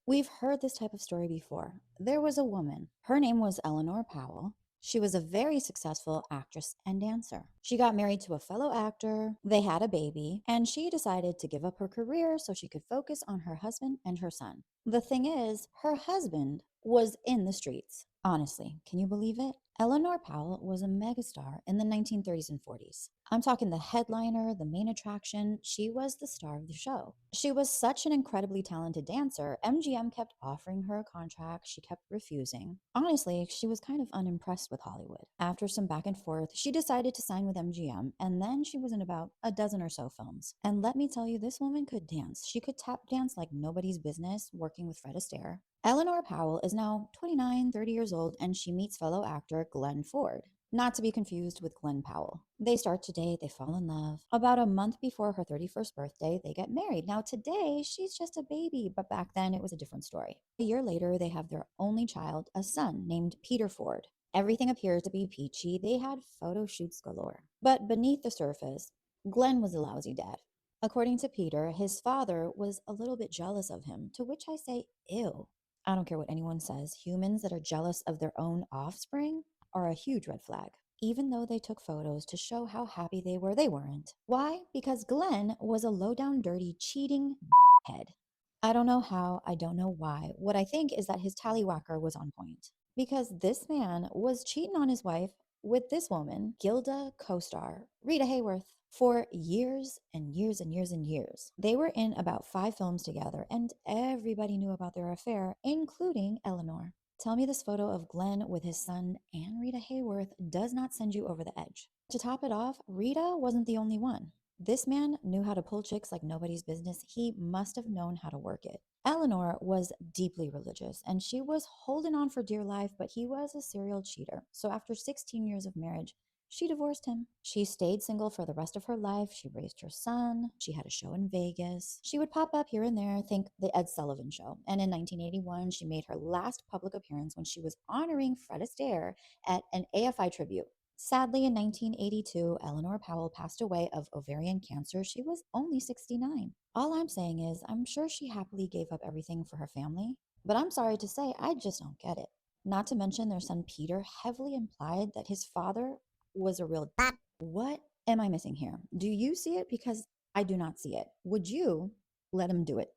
We've heard this type of story before. There was a woman. Her name was Eleanor Powell. She was a very successful actress and dancer. She got married to a fellow actor, they had a baby, and she decided to give up her career so she could focus on her husband and her son. The thing is, her husband was in the streets. Honestly, can you believe it? Eleanor Powell was a megastar in the 1930s and 40s. I'm talking the headliner, the main attraction. She was the star of the show. She was such an incredibly talented dancer. MGM kept offering her a contract. She kept refusing. Honestly, she was kind of unimpressed with Hollywood. After some back and forth, she decided to sign with MGM, and then she was in about a dozen or so films. And let me tell you, this woman could dance. She could tap dance like nobody's business, working with Fred Astaire. Eleanor Powell is now 29, 30 years old, and she meets fellow actor Glenn Ford. Not to be confused with Glenn Powell. They start to date, they fall in love. About a month before her 31st birthday, they get married. Now, today, she's just a baby, but back then it was a different story. A year later, they have their only child, a son named Peter Ford. Everything appears to be peachy. They had photo shoots galore. But beneath the surface, Glenn was a lousy dad. According to Peter, his father was a little bit jealous of him, to which I say, ew. I don't care what anyone says, humans that are jealous of their own offspring are a huge red flag. Even though they took photos to show how happy they were, they weren't. Why? Because Glenn was a low down, dirty, cheating head. I don't know how, I don't know why. What I think is that his tallywhacker was on point. Because this man was cheating on his wife with this woman, Gilda co-star Rita Hayworth, for years and years and years and years. They were in about 5 films together, and everybody knew about their affair, including Eleanor. Tell me this photo of Glenn with his son and Rita Hayworth does not send you over the edge. To top it off, Rita wasn't the only one. This man knew how to pull chicks like nobody's business. He must have known how to work it. Eleanor was deeply religious and she was holding on for dear life, but he was a serial cheater. So after 16 years of marriage, she divorced him. She stayed single for the rest of her life. She raised her son. She had a show in Vegas. She would pop up here and there, think the Ed Sullivan Show. And in 1981, she made her last public appearance when she was honoring Fred Astaire at an AFI tribute. Sadly, in 1982, Eleanor Powell passed away of ovarian cancer. She was only 69. All I'm saying is, I'm sure she happily gave up everything for her family, but I'm sorry to say, I just don't get it. Not to mention, their son Peter heavily implied that his father was a real. What am I missing here? Do you see it? Because I do not see it. Would you let him do it?